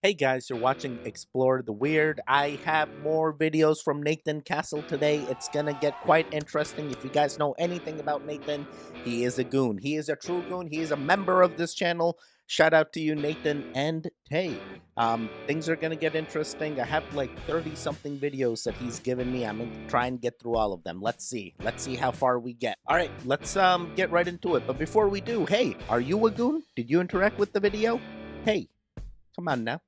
Hey guys, you're watching Explore the Weird. I have more videos from Nathan Castle today. It's gonna get quite interesting. If you guys know anything about Nathan, he is a goon. He is a true goon. He is a member of this channel. Shout out to you, Nathan and Tay. Things are gonna get interesting. I have like 30 something videos that he's given me. I'm gonna try and get through all of them. Let's see. Let's see how far we get. All right, let's get right into it. But before we do, hey, are you a goon? Did you interact with the video? Hey, come on now.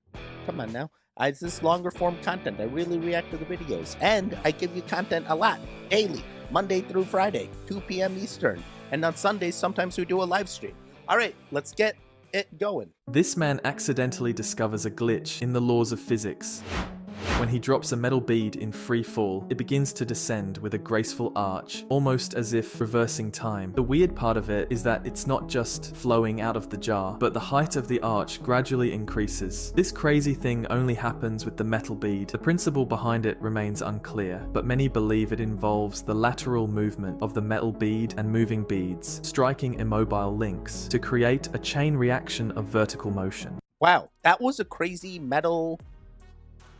Come on now. It's this longer form content. I really react to the videos. And I give you content a lot, daily, Monday through Friday, 2 p.m. Eastern. And on Sundays, sometimes we do a live stream. All right, let's get it going. This man accidentally discovers a glitch in the laws of physics. When he drops a metal bead in free fall, it begins to descend with a graceful arch, almost as if reversing time. The weird part of it is that it's not just flowing out of the jar, but the height of the arch gradually increases. This crazy thing only happens with the metal bead. The principle behind it remains unclear, but many believe it involves the lateral movement of the metal bead and moving beads, striking immobile links to create a chain reaction of vertical motion. Wow, that was a crazy metal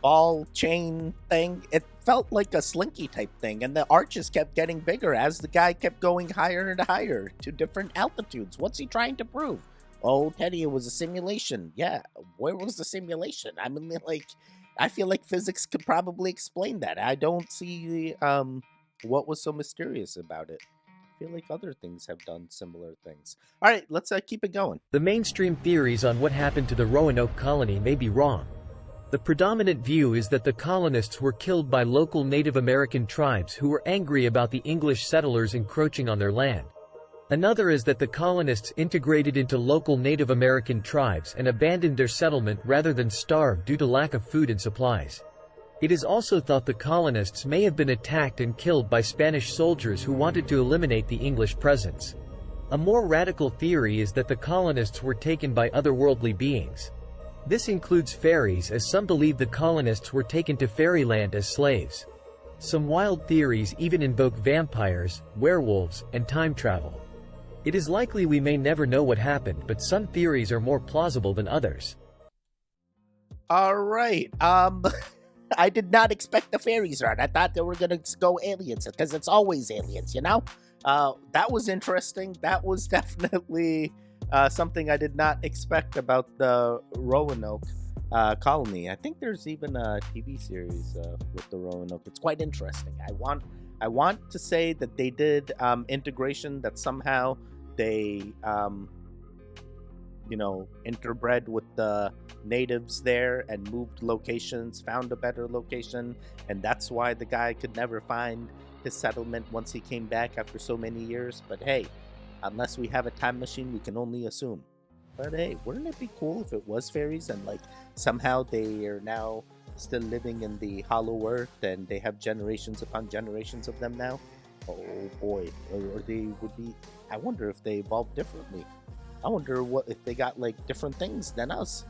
ball chain thing. It felt like a slinky type thing, and the arches kept getting bigger as the guy kept going higher and higher to different altitudes. What's he trying to prove? Oh, Teddy, it was a simulation. Yeah, where was the simulation? I mean, like, I feel like physics could probably explain that. I don't see what was so mysterious about it. I feel like other things have done similar things. All right, let's keep it going. The mainstream theories on what happened to the Roanoke colony may be wrong. The predominant view is that the colonists were killed by local Native American tribes who were angry about the English settlers encroaching on their land. Another is that the colonists integrated into local Native American tribes and abandoned their settlement rather than starve due to lack of food and supplies. It is also thought the colonists may have been attacked and killed by Spanish soldiers who wanted to eliminate the English presence. A more radical theory is that the colonists were taken by otherworldly beings. This includes fairies, as some believe the colonists were taken to fairyland as slaves. Some wild theories even invoke vampires, werewolves, and time travel. It is likely we may never know what happened, but some theories are more plausible than others. All right. I did not expect the fairies route. I thought they were gonna go aliens because it's always aliens, you know. That was interesting. That was definitely something I did not expect about the Roanoke colony. I think there's even a TV series with the Roanoke. It's quite interesting. I want to say that they did integration, that somehow they interbred with the natives there and moved locations, found a better location, and that's why the guy could never find his settlement once he came back after so many years. But hey, unless we have a time machine, we can only assume. But hey, wouldn't it be cool if it was fairies and like somehow they are now still living in the hollow earth and they have generations upon generations of them now? Oh boy, or they would be. I wonder if they evolved differently. I wonder what if they got like different things than us.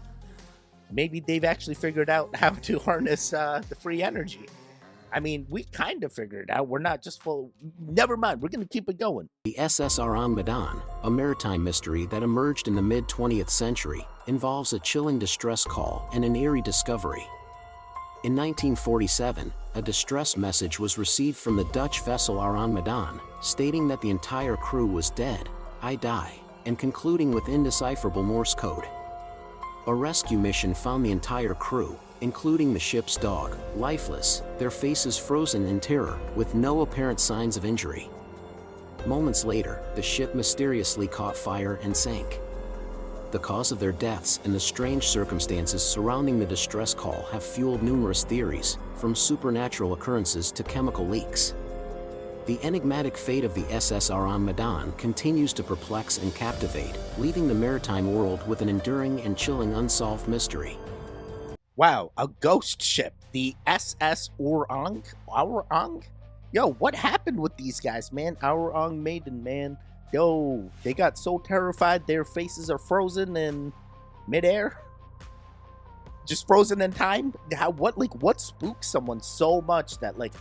Maybe they've actually figured out how to harness the free energy. I mean, we kind of figured it out. We're not just full. Never mind. We're going to keep it going. The SSR on Medan, a maritime mystery that emerged in the mid-20th century, involves a chilling distress call and an eerie discovery. In 1947, a distress message was received from the Dutch vessel Aran Medan, stating that the entire crew was dead, I die, and concluding with indecipherable Morse code. A rescue mission found the entire crew, including the ship's dog, lifeless, their faces frozen in terror, with no apparent signs of injury. Moments later, the ship mysteriously caught fire and sank. The cause of their deaths and the strange circumstances surrounding the distress call have fueled numerous theories, from supernatural occurrences to chemical leaks. The enigmatic fate of the SSR on Medan continues to perplex and captivate, leaving the maritime world with an enduring and chilling unsolved mystery. Wow, a ghost ship, the SS Orang? Aurang? Yo, what happened with these guys, man? Aurang Maiden, man. Yo, they got so terrified their faces are frozen in midair. Just frozen in time? What spooks someone so much that like,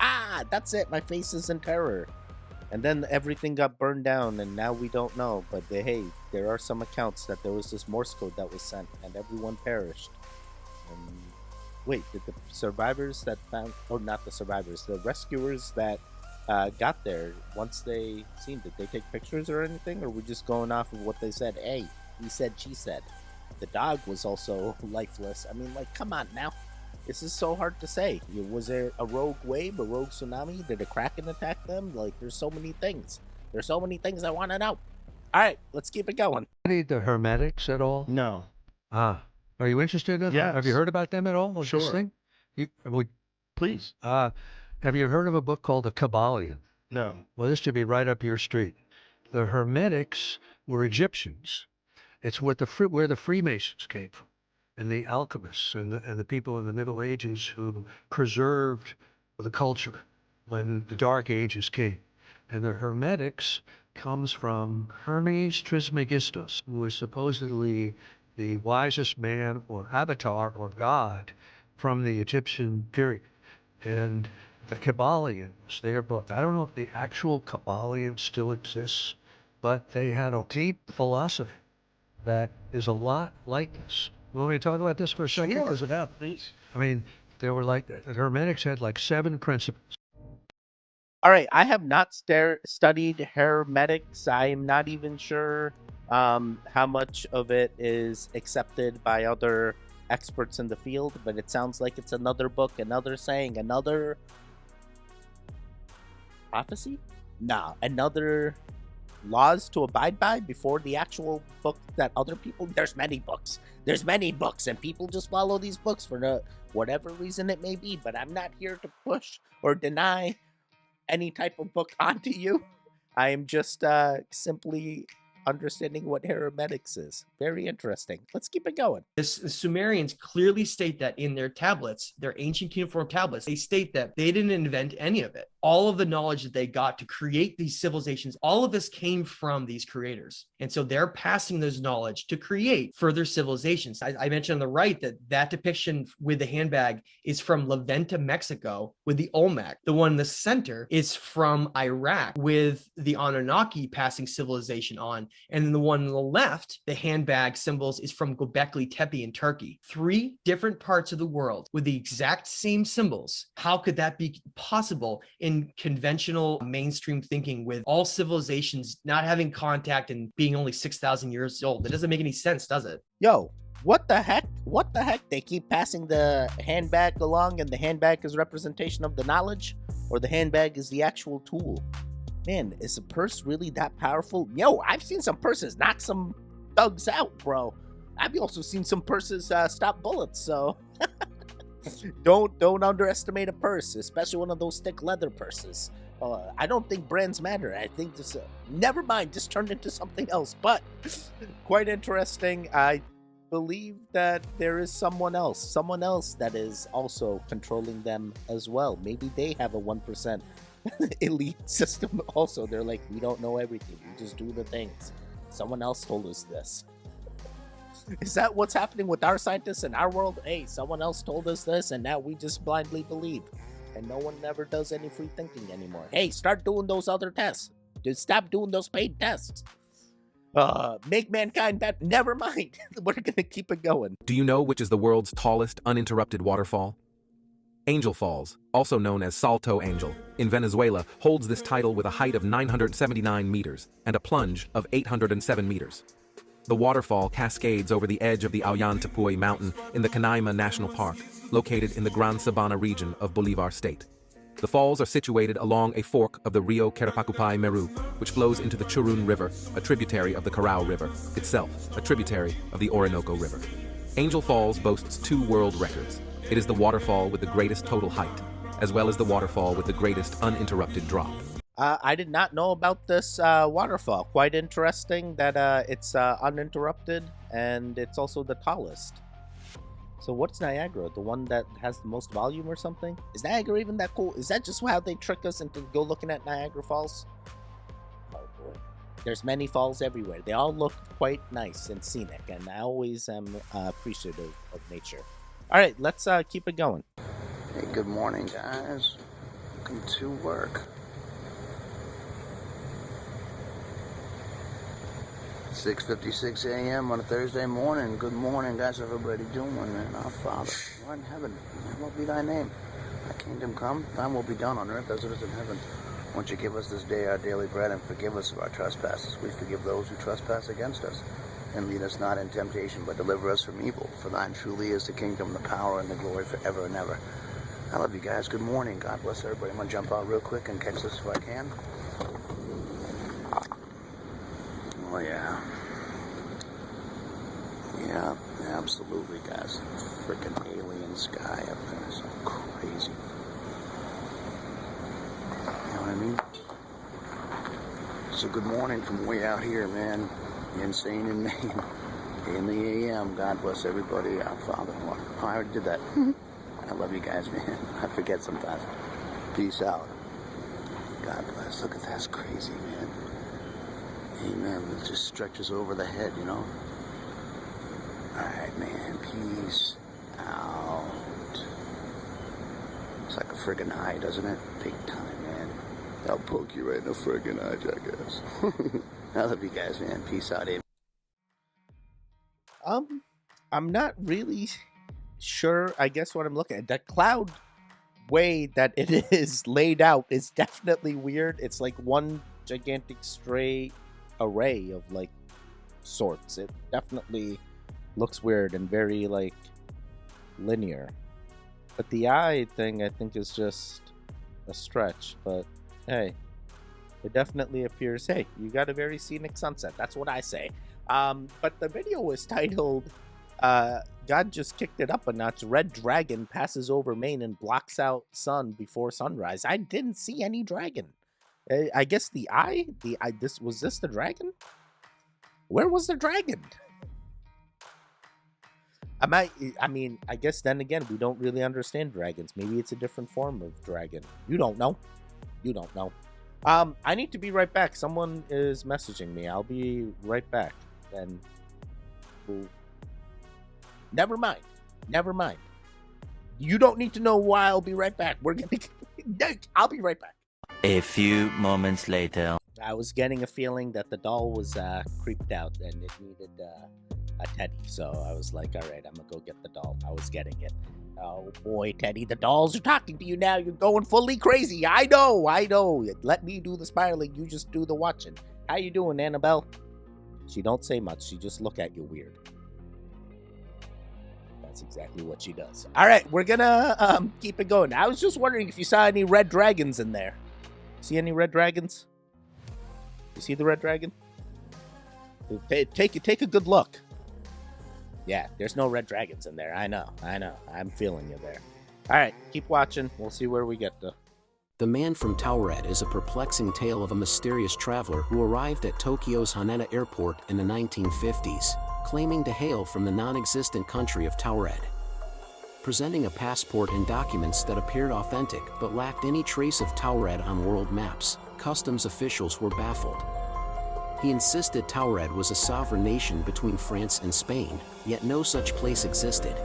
that's it, my face is in terror. And then everything got burned down and now we don't know. But hey, there are some accounts that there was this Morse code that was sent and everyone perished. And Wait, did the survivors that found, or not the survivors, the rescuers that got there, once they seen, did they take pictures or anything? Or were we just going off of what they said? Hey, he said, she said. The dog was also lifeless. I mean, like, come on now. This is so hard to say. Was there a rogue wave, a rogue tsunami? Did a kraken attack them? Like, there's so many things. There's so many things I want to know. All right, let's keep it going. Studied the hermetics at all? No. Ah, are you interested in them? Yes. Have you heard about them at all? This Sure. thing? Please. Have you heard of a book called The Kabbalion? No. Well, this should be right up your street. The hermetics were Egyptians. It's where the Freemasons came from, and the alchemists and the people in the Middle Ages who preserved the culture when the Dark Ages came. And the hermetics comes from Hermes Trismegistus, who was supposedly the wisest man or avatar or god from the Egyptian period. And the Kabbalions, their book, I don't know if the actual Kabbalion still exists, but they had a deep philosophy that is a lot like this. You want me to talk about this for a second? Sure. Because Please. I mean, they were like, the Hermetics had like 7 principles. All right, I have not studied hermetics. I am not even sure how much of it is accepted by other experts in the field, but it sounds like it's another book, another saying, another prophecy? Nah, another laws to abide by before the actual book that other people. There's many books. There's many books, and people just follow these books for whatever reason it may be. But I'm not here to push or deny any type of book onto you. I am just simply understanding what hermetics is. Very interesting. Let's keep it going. The Sumerians clearly state that in their tablets, their ancient cuneiform tablets, they state that they didn't invent any of it. All of the knowledge that they got to create these civilizations, all of this came from these creators. And so they're passing this knowledge to create further civilizations. I mentioned on the right that depiction with the handbag is from La Venta, Mexico, with the Olmec. The one in the center is from Iraq with the Anunnaki passing civilization on. And then the one on the left, the handbag symbols, is from Göbekli Tepe in Turkey. 3 different parts of the world with the exact same symbols. How could that be possible in conventional mainstream thinking with all civilizations not having contact and being only 6,000 years old? That doesn't make any sense, does it? Yo, what the heck? What the heck? They keep passing the handbag along, and the handbag is representation of the knowledge, or the handbag is the actual tool? Man, is a purse really that powerful? Yo, I've seen some purses knock some thugs out, bro. I've also seen some purses stop bullets, so don't underestimate a purse, especially one of those thick leather purses. I don't think brands matter. I think this never mind, just turned into something else, but quite interesting. I believe that there is someone else that is also controlling them as well. Maybe they have a 1% elite system also. They're like, we don't know everything, we just do the things. Someone else told us this. Is that what's happening with our scientists in our world? Hey, someone else told us this, and now we just blindly believe, and no one ever does any free thinking anymore. Hey, start doing those other tests. Just stop doing those paid tests. Make mankind that. Never mind. We're gonna keep it going. Do you know which is the world's tallest uninterrupted waterfall? Angel Falls, also known as Salto Angel, in Venezuela, holds this title with a height of 979 meters and a plunge of 807 meters. The waterfall cascades over the edge of the Ollantaytambo mountain in the Canaima National Park, located in the Gran Sabana region of Bolivar State. The falls are situated along a fork of the Rio Carapacupay Meru, which flows into the Churun River, a tributary of the Carao River, itself a tributary of the Orinoco River. Angel Falls boasts 2 world records. It is the waterfall with the greatest total height, as well as the waterfall with the greatest uninterrupted drop. I did not know about this waterfall. Quite interesting that it's uninterrupted, and it's also the tallest. So what's Niagara? The one that has the most volume or something? Is Niagara even that cool? Is that just how they trick us into go looking at Niagara Falls? Oh boy. There's many falls everywhere. They all look quite nice and scenic, and I always am appreciative of nature. All right, let's keep it going. Hey, good morning, guys. Welcome to work. 6:56 a.m. on a Thursday morning. Good morning, guys. How's everybody doing? And our Father, who art in heaven, hallowed be thy name. Thy kingdom come, thine will be done on earth as it is in heaven. Won't you give us this day our daily bread and forgive us of our trespasses? We forgive those who trespass against us. And lead us not in temptation, but deliver us from evil. For thine truly is the kingdom, the power, and the glory forever and ever. I love you guys. Good morning. God bless everybody. I'm going to jump out real quick and catch this if I can. Oh, yeah. Yeah, absolutely, guys. Freaking alien sky up there is so crazy. You know what I mean? So good morning from way out here, man. Insane in Maine. In the AM. God bless everybody. Our Father. Oh, I already did that. I love you guys, man. I forget sometimes. Peace out. God bless. Look at that. That's crazy, man. Amen. It just stretches over the head, you know? Alright, man. Peace out. It's like a friggin' eye, doesn't it? Big time, man. I'll poke you right in the friggin' eye, jackass. I love you guys, man. Peace out, Abe. I'm not really sure. I guess what I'm looking at, the cloud way that it is laid out is definitely weird. It's like one gigantic stray array of like sorts. It definitely looks weird and very like linear. But the eye thing I think is just a stretch. But hey, it definitely appears, hey, you got a very scenic sunset. That's what I say. But the video was titled, God just kicked it up a notch. Red dragon passes over Maine and blocks out sun before sunrise. I didn't see any dragon. I guess the eye? Was this the dragon? Where was the dragon? I mean, I guess then again, we don't really understand dragons. Maybe it's a different form of dragon. You don't know. You don't know. I need to be right back. Someone is messaging me. I'll be right back. Then never mind. Never mind. You don't need to know why I'll be right back. I'll be right back. A few moments later. I was getting a feeling that the doll was creeped out and it needed a teddy. So I was like, all right, I'm going to go get the doll. I was getting it. Oh boy, Teddy, the dolls are talking to you now. You're going fully crazy. I know. Let me do the spiraling. You just do the watching. How you doing, Annabelle? She don't say much. She just look at you weird. That's exactly what she does. All right, we're gonna keep it going. I was just wondering if you saw any red dragons in there. See any red dragons? You see the red dragon? Take a good look. Yeah, there's no red dragons in there. I know. I'm feeling you there. All right, keep watching. We'll see where we get to. The Man from Taured is a perplexing tale of a mysterious traveler who arrived at Tokyo's Haneda Airport in the 1950s, claiming to hail from the non-existent country of Taured. Presenting a passport and documents that appeared authentic but lacked any trace of Taured on world maps, customs officials were baffled. He insisted Taured was a sovereign nation between France and Spain, yet no such place existed.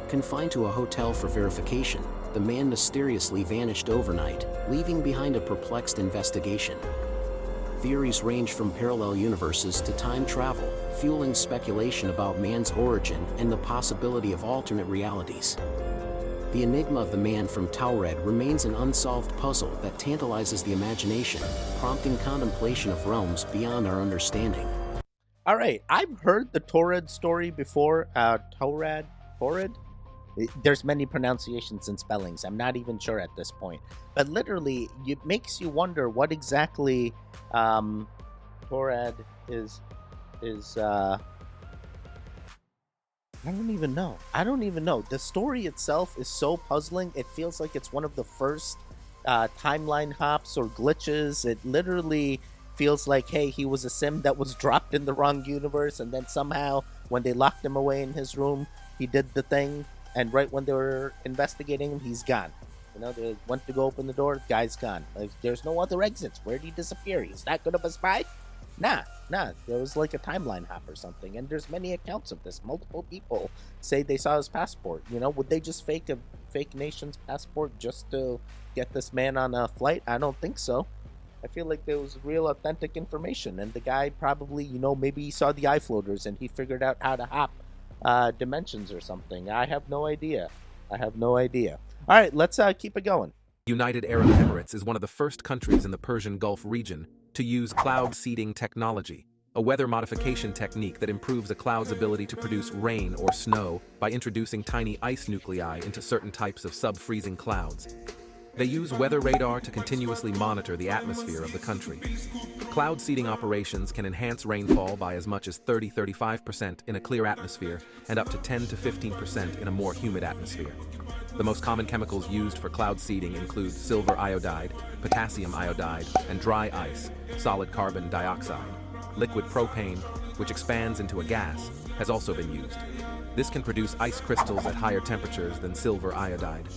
Confined to a hotel for verification, the man mysteriously vanished overnight, leaving behind a perplexed investigation. Theories range from parallel universes to time travel, fueling speculation about man's origin and the possibility of alternate realities. The enigma of the Man from Taured remains an unsolved puzzle that tantalizes the imagination, prompting contemplation of realms beyond our understanding. All right, I've heard the Taured story before. Taured? There's many pronunciations and spellings. I'm not even sure at this point. But literally, it makes you wonder what exactly Taured is. I don't even know. The story itself is so puzzling. It feels like it's one of the first timeline hops or glitches. It literally feels like, hey, he was a sim that was dropped in the wrong universe, and then somehow when they locked him away in his room, he did the thing, and right when they were investigating him, he's gone. You know, they went to go open the door, guy's gone. Like, there's no other exits. Where'd he disappear? He's that good of a spy? Nah. There was like a timeline hop or something, and there's many accounts of this. Multiple people say they saw his passport. You know, would they just fake a fake nation's passport just to get this man on a flight? I don't think so. I feel like there was real authentic information, and the guy probably, maybe he saw the eye floaters and he figured out how to hop dimensions or something. I have no idea. All right, let's keep it going. United Arab Emirates is one of the first countries in the Persian Gulf region to use cloud seeding technology, a weather modification technique that improves a cloud's ability to produce rain or snow by introducing tiny ice nuclei into certain types of sub-freezing clouds. They use weather radar to continuously monitor the atmosphere of the country. Cloud seeding operations can enhance rainfall by as much as 30-35% in a clear atmosphere and up to 10-15% in a more humid atmosphere. The most common chemicals used for cloud seeding include silver iodide, potassium iodide, and dry ice, solid carbon dioxide. Liquid propane, which expands into a gas, has also been used. This can produce ice crystals at higher temperatures than silver iodide.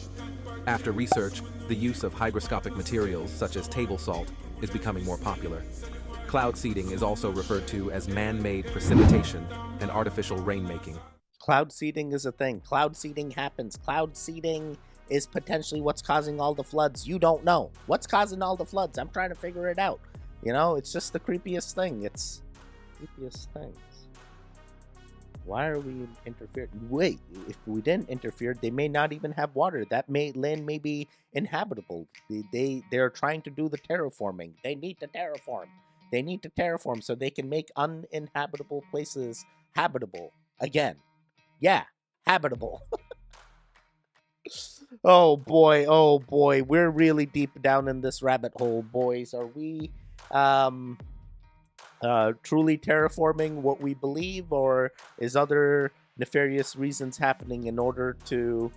After research, the use of hygroscopic materials such as table salt is becoming more popular. Cloud seeding is also referred to as man-made precipitation and artificial rainmaking. Cloud seeding is a thing. Cloud seeding happens. Cloud seeding is potentially what's causing all the floods. You don't know. What's causing all the floods? I'm trying to figure it out. It's just the creepiest thing. It's creepiest things. Why are we interfering? Wait, if we didn't interfere, they may not even have water. That land may be inhabitable. They're trying to do the terraforming. They need to terraform so they can make uninhabitable places habitable again. Yeah, habitable. Oh boy, we're really deep down in this rabbit hole, boys. Are we truly terraforming what we believe, or is other nefarious reasons happening in order to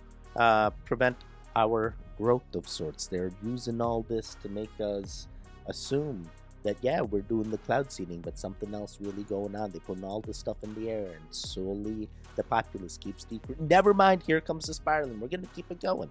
prevent our growth of sorts? They're using all this to make us assume that, yeah, we're doing the cloud seeding, but something else really going on. They're putting all this stuff in the air, and slowly the populace keeps decreasing. Never mind, here comes the spiraling. We're going to keep it going.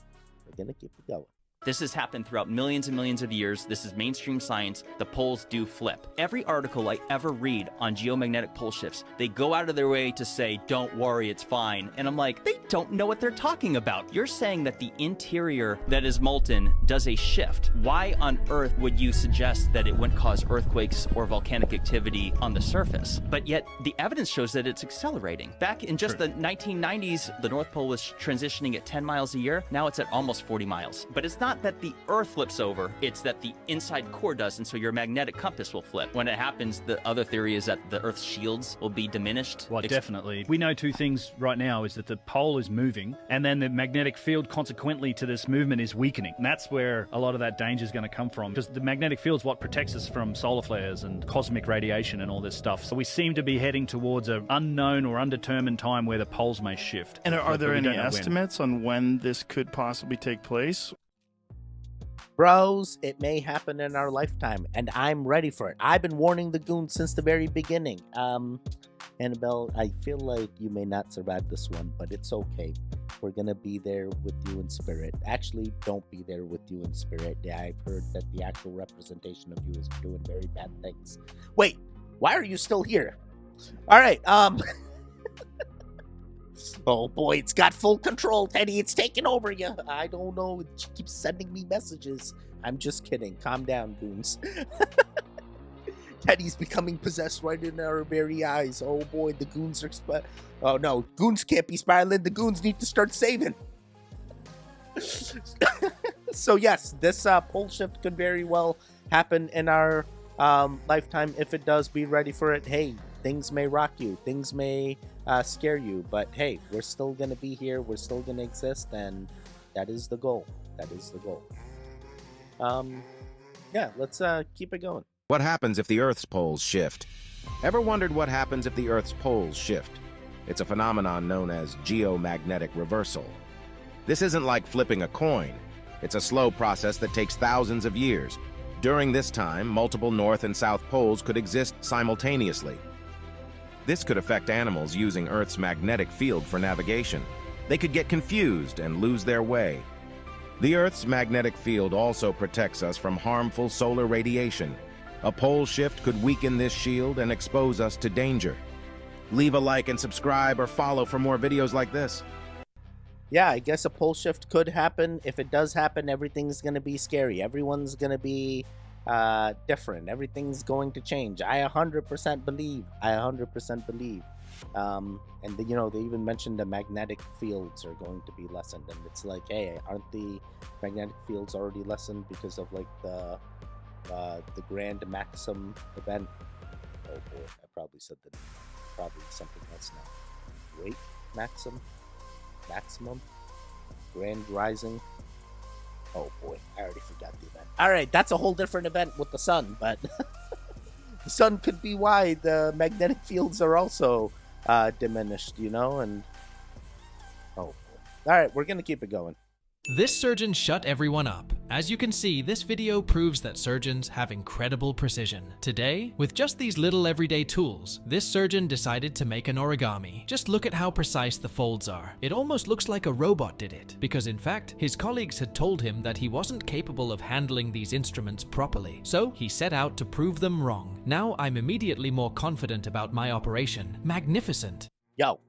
This has happened throughout millions and millions of years. This is mainstream science. The poles do flip. Every article I ever read on geomagnetic pole shifts, they go out of their way to say, don't worry, it's fine. And I'm like, they don't know what they're talking about. You're saying that the interior that is molten does a shift. Why on earth would you suggest that it wouldn't cause earthquakes or volcanic activity on the surface? But yet the evidence shows that it's accelerating. Back in just the 1990s, the North Pole was transitioning at 10 miles a year. Now it's at almost 40 miles. But it's not that the Earth flips over, it's that the inside core does, and so your magnetic compass will flip. When it happens, the other theory is that the Earth's shields will be diminished. Well, definitely. We know two things right now, is that the pole is moving, and then the magnetic field consequently to this movement is weakening. And that's where a lot of that danger is going to come from, because the magnetic field is what protects us from solar flares and cosmic radiation and all this stuff. So we seem to be heading towards an unknown or undetermined time where the poles may shift. And are there any estimates on when this could possibly take place? Bros, it may happen in our lifetime, and I'm ready for it. I've been warning the goons since the very beginning. Annabelle, I feel like you may not survive this one, but it's okay. We're gonna be there with you in spirit. Actually, don't be there with you in spirit. I've heard that the actual representation of you is doing very bad things. Wait, why are you still here? All right, oh boy, it's got full control, Teddy. It's taking over you. I don't know. It keeps sending me messages. I'm just kidding. Calm down, goons. Teddy's becoming possessed right in our very eyes. Oh boy, the goons are... oh no, goons can't be spiraling. The goons need to start saving. So yes, this pole shift could very well happen in our lifetime. If it does, be ready for it. Hey, things may rock you. Things may scare you. But hey, we're still going to be here. We're still going to exist. And that is the goal. Yeah, let's keep it going. What happens if the Earth's poles shift? Ever wondered what happens if the Earth's poles shift? It's a phenomenon known as geomagnetic reversal. This isn't like flipping a coin. It's a slow process that takes thousands of years. During this time, multiple north and south poles could exist simultaneously. This could affect animals using Earth's magnetic field for navigation. They could get confused and lose their way. The Earth's magnetic field also protects us from harmful solar radiation. A pole shift could weaken this shield and expose us to danger. Leave a like and subscribe or follow for more videos like this. Yeah, I guess a pole shift could happen. If it does happen, everything's going to be scary. Everyone's going to be different. Everything's going to change. I 100% believe. I 100% believe. And you know, they even mentioned the magnetic fields are going to be lessened, and it's like, hey, aren't the magnetic fields already lessened because of like the Grand Maxim event? Oh boy, I probably said that. Probably something else now. Wait, maximum, Grand Rising. Oh boy, I already forgot the event. All right, that's a whole different event with the sun, but the sun could be why the magnetic fields are also diminished, you know. And oh boy. All right, we're gonna keep it going. This surgeon shut everyone up. As you can see, this video proves that surgeons have incredible precision. Today, with just these little everyday tools, this surgeon decided to make an origami. Just look at how precise the folds are. It almost looks like a robot did it, because in fact, his colleagues had told him that he wasn't capable of handling these instruments properly. So he set out to prove them wrong. Now I'm immediately more confident about my operation. Magnificent. Yo.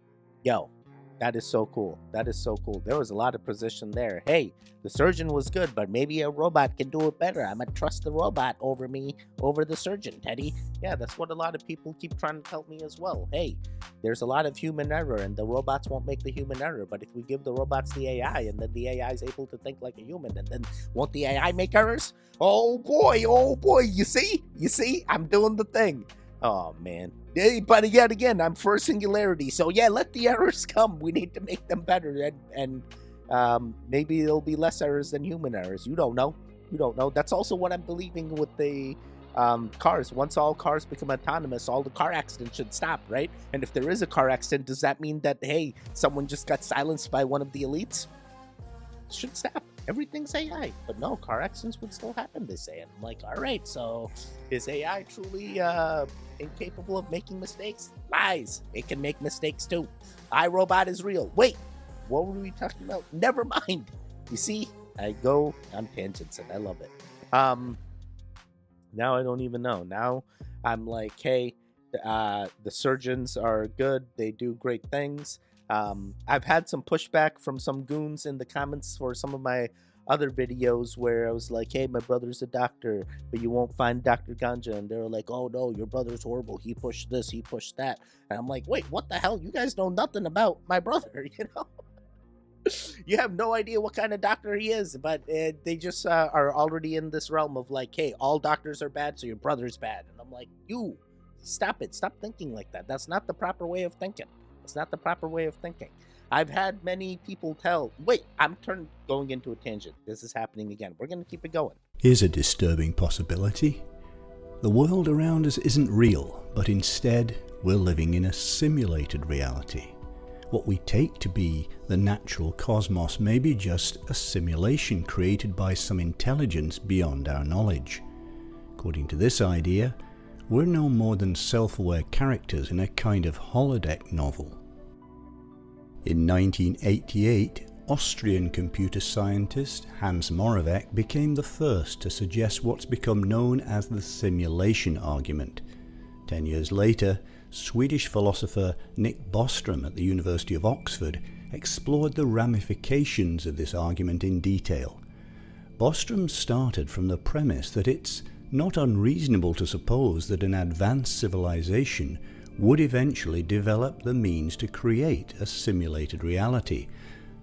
That is so cool. That is so cool. There was a lot of precision there. Hey, the surgeon was good, but maybe a robot can do it better. I'm gonna trust the robot over the surgeon, Teddy. Yeah, that's what a lot of people keep trying to tell me as well. Hey, there's a lot of human error, and the robots won't make the human error. But if we give the robots the AI, and then the AI is able to think like a human, and then won't the AI make errors? Oh boy, you see? I'm doing the thing. Oh man. But yet again, I'm for singularity. So yeah, let the errors come. We need to make them better, and maybe there'll be less errors than human errors. You don't know. That's also what I'm believing with the cars. Once all cars become autonomous, all the car accidents should stop, right? And if there is a car accident, does that mean that, hey, someone just got silenced by one of the elites? It should stop. Everything's AI. But no, car accidents would still happen, they say. And I'm like, all right, so is AI truly incapable of making mistakes? Lies. It can make mistakes too. iRobot is real. Wait, what were we talking about? Never mind. You see, I go on tangents and I love it. Now I don't even know. Now I'm like, hey, the surgeons are good. They do great things. I've had some pushback from some goons in the comments for some of my other videos where I was like, hey, my brother's a doctor, but you won't find Dr. Ganja. And they were like, oh no, your brother's horrible. He pushed this, he pushed that. And I'm like, wait, what the hell? You guys know nothing about my brother, you know? You have no idea what kind of doctor he is, but they just are already in this realm of like, hey, all doctors are bad, so your brother's bad. And I'm like, you, stop it. Stop thinking like that. That's not the proper way of thinking. It's not the proper way of thinking. I've had many people wait, I'm going into a tangent. This is happening again. We're going to keep it going. Here's a disturbing possibility. The world around us isn't real, but instead we're living in a simulated reality. What we take to be the natural cosmos may be just a simulation created by some intelligence beyond our knowledge. According to this idea, we're no more than self-aware characters in a kind of holodeck novel. In 1988, Austrian computer scientist Hans Moravec became the first to suggest what's become known as the simulation argument. 10 years later, Swedish philosopher Nick Bostrom at the University of Oxford explored the ramifications of this argument in detail. Bostrom started from the premise that it's not unreasonable to suppose that an advanced civilization would eventually develop the means to create a simulated reality,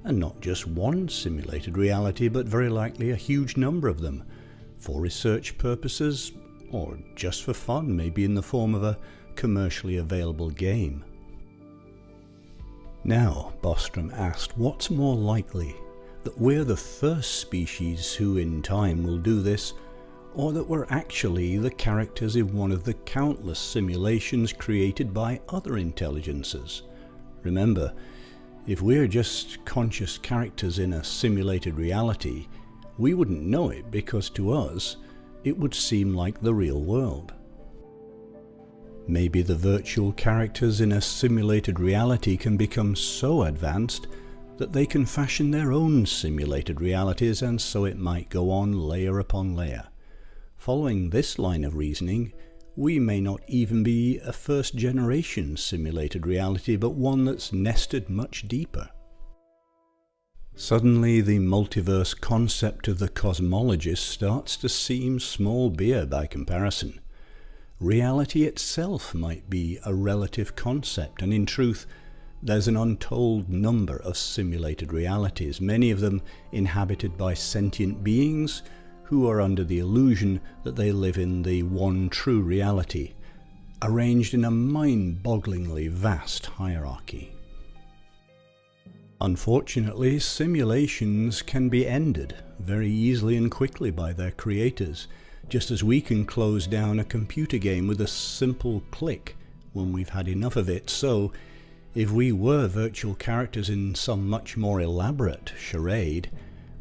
and not just one simulated reality, but very likely a huge number of them, for research purposes or just for fun, maybe in the form of a commercially available game. Now, Bostrom asked, what's more likely, that we're the first species who in time will do this, or that we're actually the characters in one of the countless simulations created by other intelligences? Remember, if we're just conscious characters in a simulated reality, we wouldn't know it because to us, it would seem like the real world. Maybe the virtual characters in a simulated reality can become so advanced that they can fashion their own simulated realities, and so it might go on layer upon layer. Following this line of reasoning, we may not even be a first-generation simulated reality, but one that's nested much deeper. Suddenly the multiverse concept of the cosmologist starts to seem small beer by comparison. Reality itself might be a relative concept, and in truth, there's an untold number of simulated realities, many of them inhabited by sentient beings who are under the illusion that they live in the one true reality, arranged in a mind-bogglingly vast hierarchy. Unfortunately, simulations can be ended very easily and quickly by their creators, just as we can close down a computer game with a simple click when we've had enough of it. So, if we were virtual characters in some much more elaborate charade,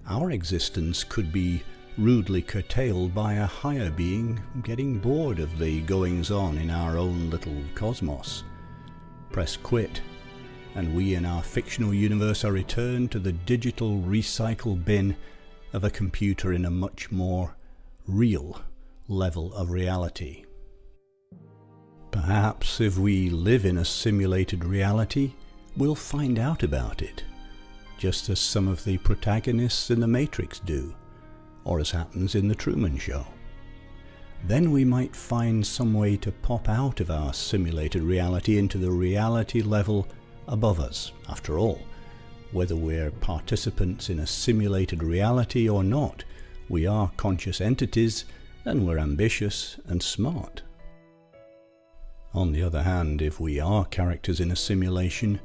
our existence could be rudely curtailed by a higher being getting bored of the goings-on in our own little cosmos. Press quit, and we in our fictional universe are returned to the digital recycle bin of a computer in a much more real level of reality. Perhaps if we live in a simulated reality, we'll find out about it, just as some of the protagonists in The Matrix do, or as happens in The Truman Show. Then we might find some way to pop out of our simulated reality into the reality level above us. After all, whether we're participants in a simulated reality or not, we are conscious entities, and we're ambitious and smart. On the other hand, if we are characters in a simulation,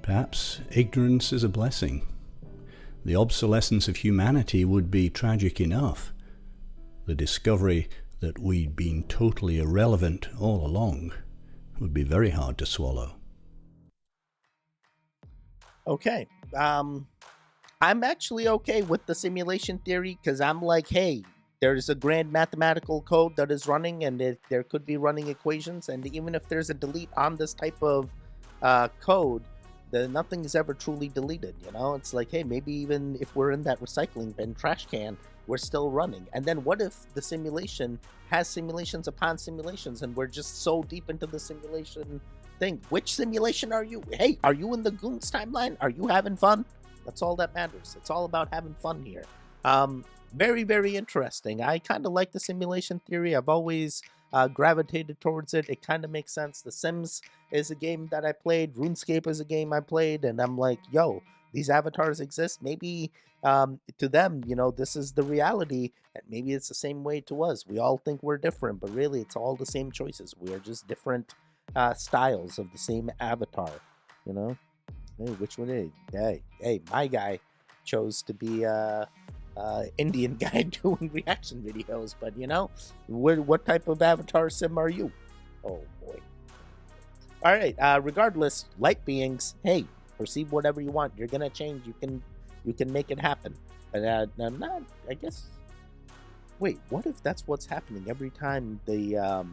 perhaps ignorance is a blessing. The obsolescence of humanity would be tragic enough. The discovery that we'd been totally irrelevant all along would be very hard to swallow. Okay. I'm actually okay with the simulation theory, because I'm like, hey, there's a grand mathematical code that is running, and there could be running equations, and even if there's a delete on this type of code, then nothing is ever truly deleted, you know? It's like, hey, maybe even if we're in that recycling bin trash can, we're still running. And then what if the simulation has simulations upon simulations, and we're just so deep into the simulation thing? Which simulation are you? Hey, are you in the Goons timeline? Are you having fun? That's all that matters. It's all about having fun here. Very, very interesting. I kind of like the simulation theory. I've always gravitated towards it. It kind of makes sense. The Sims is a game that I played. RuneScape is a game I played. And I'm like, yo, these avatars exist. Maybe to them, you know, this is the reality. And maybe it's the same way to us. We all think we're different, but really it's all the same choices. We are just different styles of the same avatar, you know? Hey, which one is it? Hey, my guy chose to be Indian guy doing reaction videos, but you know, what type of avatar sim are you? Oh boy. All right. Regardless, light beings. Hey, perceive whatever you want. You're gonna change. You can make it happen. But not. I guess. Wait. What if that's what's happening every time the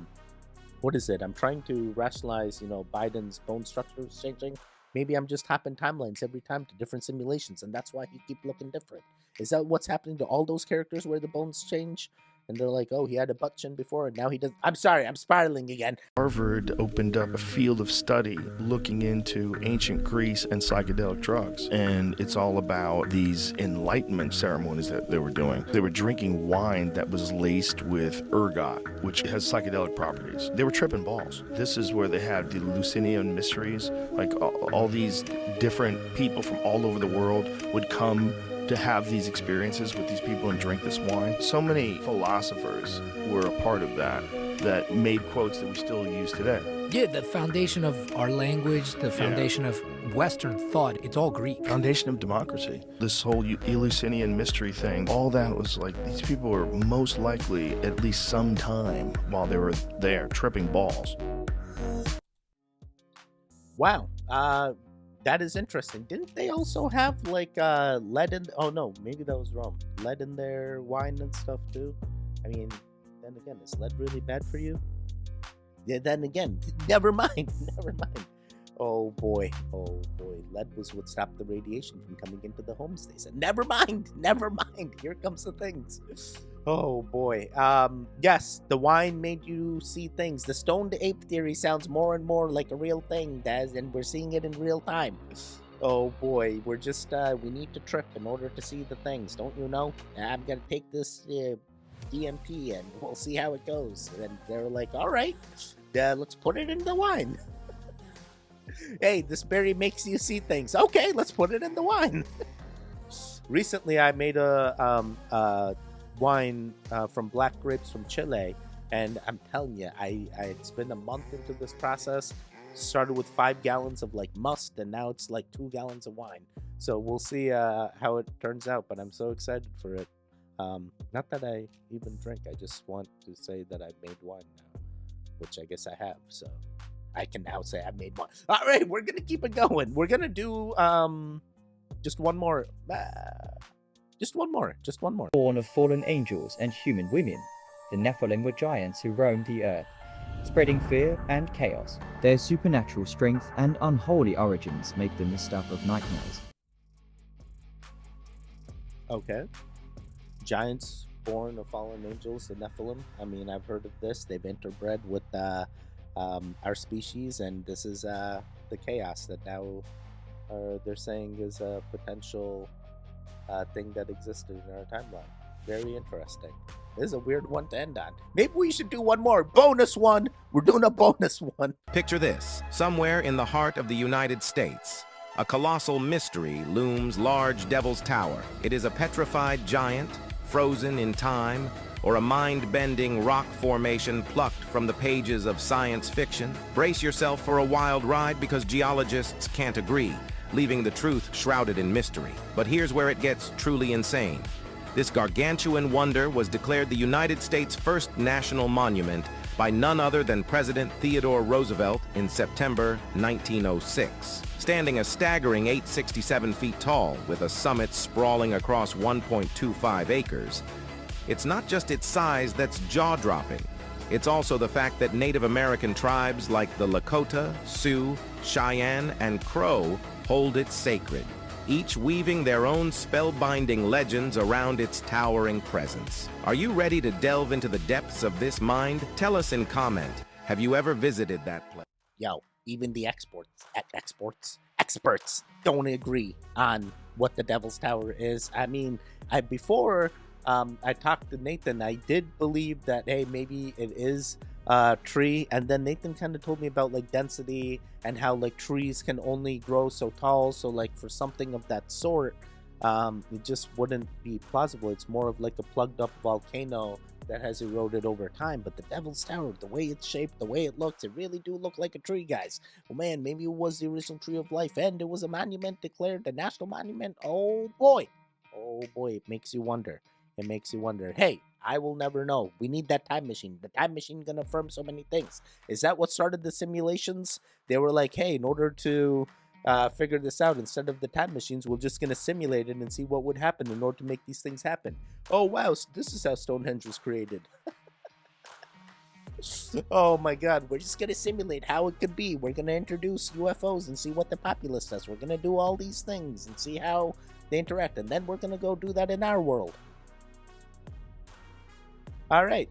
what is it? I'm trying to rationalize. You know, Biden's bone structure is changing. Maybe I'm just hopping timelines every time to different simulations, and that's why he keep looking different. Is that what's happening to all those characters where the bones change? And they're like, oh, he had a butt chin before, and now he does. I'm sorry, I'm spiraling again. Harvard opened up a field of study looking into ancient Greece and psychedelic drugs. And it's all about these enlightenment ceremonies that they were doing. They were drinking wine that was laced with ergot, which has psychedelic properties. They were tripping balls. This is where they had the Eleusinian mysteries. Like all these different people from all over the world would come to have these experiences with these people and drink this wine. So many philosophers were a part of that made quotes that we still use today. Yeah, the foundation of our language, the foundation of Western thought, it's all Greek. Foundation of democracy. This whole Eleusinian mystery thing, all that was like, these people were most likely at least some time while they were there tripping balls. Wow. That is interesting. Didn't they also have like lead in? Oh no, maybe that was wrong. Lead in their wine and stuff too. I mean, then again, is lead really bad for you? Yeah. Then again, never mind. Never mind. Oh boy. Lead was what stopped the radiation from coming into the homes. They said, never mind. Here comes the things. Oh boy. Yes, the wine made you see things. The stoned ape theory sounds more and more like a real thing, Daz, and we're seeing it in real time. Oh boy, we're just we need to trip in order to see the things, don't you know? I'm gonna take this DMP and we'll see how it goes. And they're like, all right, let's put it in the wine. Hey, this berry makes you see things. Okay, let's put it in the wine. Recently, I made a wine from black grapes from Chile, and I'm telling you, it's been a month into this process. Started with 5 gallons of like must, and now it's like 2 gallons of wine. So we'll see how it turns out. But I'm so excited for it. Not that I even drink. I just want to say that I made wine now, which I guess I have. So I can now say I made wine. All right, we're gonna keep it going. We're gonna do just one more. Just one more. Born of fallen angels and human women, the Nephilim were giants who roamed the earth, spreading fear and chaos. Their supernatural strength and unholy origins make them the stuff of nightmares. Okay. Giants born of fallen angels, the Nephilim. I mean, I've heard of this. They've interbred with our species, and this is the chaos that now they're saying is a potential thing that existed in our timeline. Very interesting. This is a weird one to end on. Maybe we should do one more. Bonus one. We're doing a bonus one. Picture this. Somewhere in the heart of the United States, a colossal mystery looms large Devil's Tower. It is a petrified giant, frozen in time, or a mind-bending rock formation plucked from the pages of science fiction. Brace yourself for a wild ride because geologists can't agree, leaving the truth shrouded in mystery. But here's where it gets truly insane. This gargantuan wonder was declared the United States' first national monument by none other than President Theodore Roosevelt in September 1906. Standing a staggering 867 feet tall with a summit sprawling across 1.25 acres, it's not just its size that's jaw-dropping. It's also the fact that Native American tribes like the Lakota, Sioux, Cheyenne, and Crow hold it sacred, each weaving their own spellbinding legends around its towering presence. Are you ready to delve into the depths of this mind? Tell us in comment, have you ever visited that place? Yo, even the experts don't agree on what the Devil's Tower is. I mean, before I talked to Nathan, I did believe that, hey, maybe it is a tree, and then Nathan kind of told me about like density and how like trees can only grow so tall, so like for something of that sort, it just wouldn't be plausible. It's more of like a plugged up volcano that has eroded over time. But the Devil's Tower, the way it's shaped, the way it looks, it really do look like a tree, guys. Oh man, maybe it was the original tree of life and it was a monument declared a national monument. Oh boy, it makes you wonder. It makes you wonder, hey, I will never know. We need that time machine. The time machine gonna affirm so many things. Is that what started the simulations? They were like, hey, in order to figure this out, instead of the time machines, we're just gonna simulate it and see what would happen in order to make these things happen. Oh wow, so this is how Stonehenge was created. Oh my god, we're just gonna simulate how it could be. We're gonna introduce UFOs and see what the populace does. We're gonna do all these things and see how they interact, and then we're gonna go do that in our world. All right,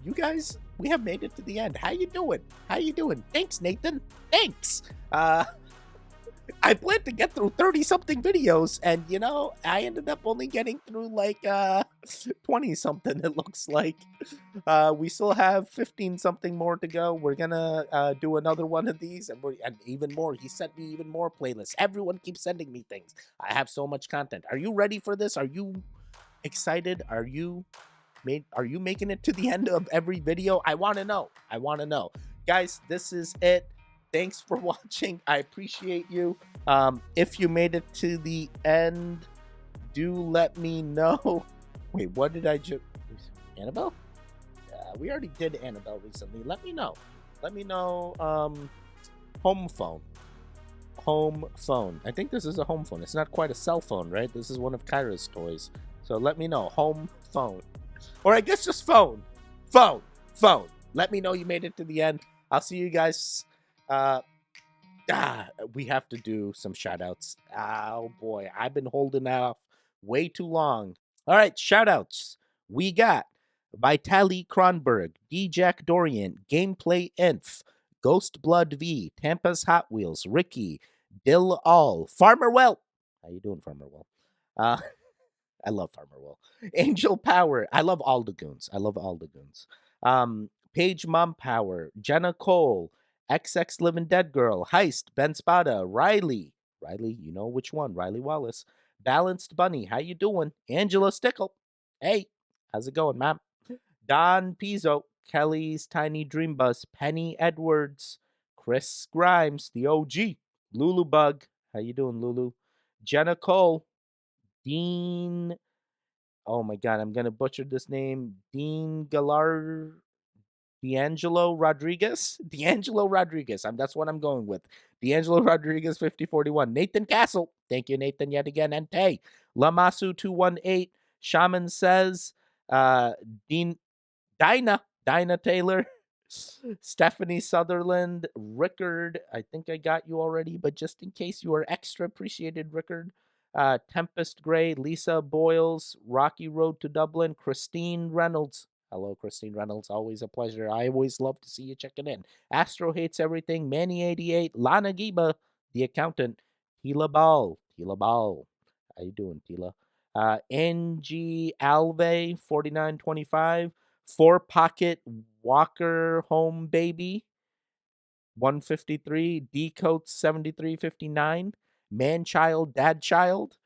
you guys, we have made it to the end. How you doing? Thanks, Nathan. Thanks. I planned to get through 30-something videos, and, you know, I ended up only getting through, like, 20-something, it looks like. We still have 15-something more to go. We're gonna do another one of these, and even more. He sent me even more playlists. Everyone keeps sending me things. I have so much content. Are you ready for this? Are you excited? Are you making it to the end of every video? I want to know. Guys, this is it. Thanks for watching. I appreciate you. If you made it to the end, do let me know. Wait, what did I just... Annabelle? We already did Annabelle recently. Let me know. Home phone. I think this is a home phone. It's not quite a cell phone, right? This is one of Kyra's toys. So let me know. Home phone. Or I guess just phone. Let me know you made it to the end. I'll see you guys. We have to do some shout outs. Oh boy, I've been holding off way too long. All right, shout outs. We got Vitaly Kronberg, D. Jack Dorian, Gameplay Inf, Ghost Blood V, Tampa's Hot Wheels, Ricky, Dill All. Farmer Well. How you doing, Farmer Well? I love Farmer Will. Angel Power. I love all the goons. I love all the goons. Paige Mom Power. Jenna Cole. XX Living Dead Girl. Heist. Ben Spada. Riley. Riley, you know which one. Riley Wallace. Balanced Bunny. How you doing? Angela Stickle. Hey, how's it going, ma'am? Don Pizzo. Kelly's Tiny Dream Bus. Penny Edwards. Chris Grimes, the OG. Lulu Bug. How you doing, Lulu? Jenna Cole. Dean, oh my God, I'm gonna butcher this name. D'Angelo Rodriguez. D'Angelo Rodriguez. That's what I'm going with. D'Angelo Rodriguez 5041. Nathan Castle. Thank you, Nathan, yet again. And hey, Lamasu 218. Shaman says. Dean Dinah Taylor. Stephanie Sutherland, Rickard. I think I got you already, but just in case, you are extra appreciated, Rickard. Tempest Gray, Lisa Boyles, Rocky Road to Dublin, Christine Reynolds. Hello, Christine Reynolds. Always a pleasure. I always love to see you checking in. Astro Hates Everything, Manny88, Lana Giba, the accountant, Tila Ball. Tila Ball. How you doing, Tila? NG Alve, 4925. Four Pocket Walker Home Baby 153, Decode 7359, Man Child Dad Child,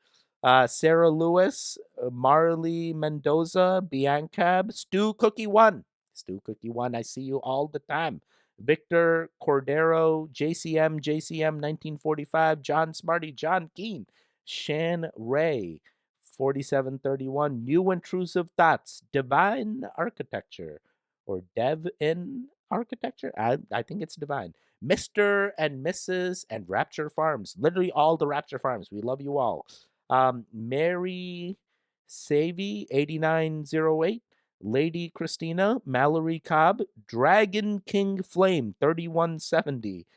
Sarah Lewis, Marley Mendoza, Biancab, Stu Cookie 1. Stu Cookie 1, I see you all the time. Victor Cordero, JCM 1945, John Smarty, John Keane, Shan Ray, 4731, New Intrusive Thoughts, Divine Architecture, or Dev in Architecture? I think it's Divine. Mr. and Mrs. and Rapture Farms. Literally all the Rapture Farms. We love you all. Mary Savy, 8908. Lady Christina, Mallory Cobb, Dragon King Flame, 3170.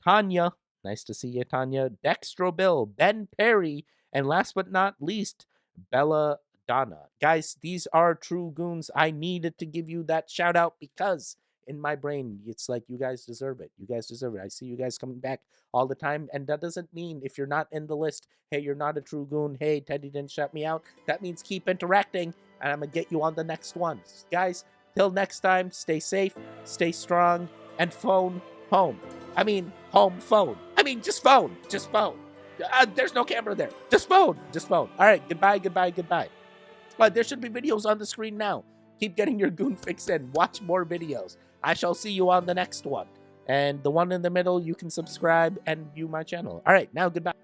Tanya, nice to see you, Tanya. Dextro Bill, Ben Perry, and last but not least, Bella Donna. Guys, these are true goons. I needed to give you that shout out because in my brain, it's like you guys deserve it. You guys deserve it. I see you guys coming back all the time. And that doesn't mean if you're not in the list, hey, you're not a true goon. Hey, Teddy didn't shut me out. That means keep interacting and I'm going to get you on the next one. Guys, till next time, stay safe, stay strong, and phone home. I mean, home phone. I mean, just phone. Just phone. There's no camera there. Just phone. Just phone. All right. Goodbye, goodbye, goodbye. There should be videos on the screen now. Keep getting your goon fix in. Watch more videos. I shall see you on the next one. And the one in the middle, you can subscribe and view my channel. All right. Now, goodbye.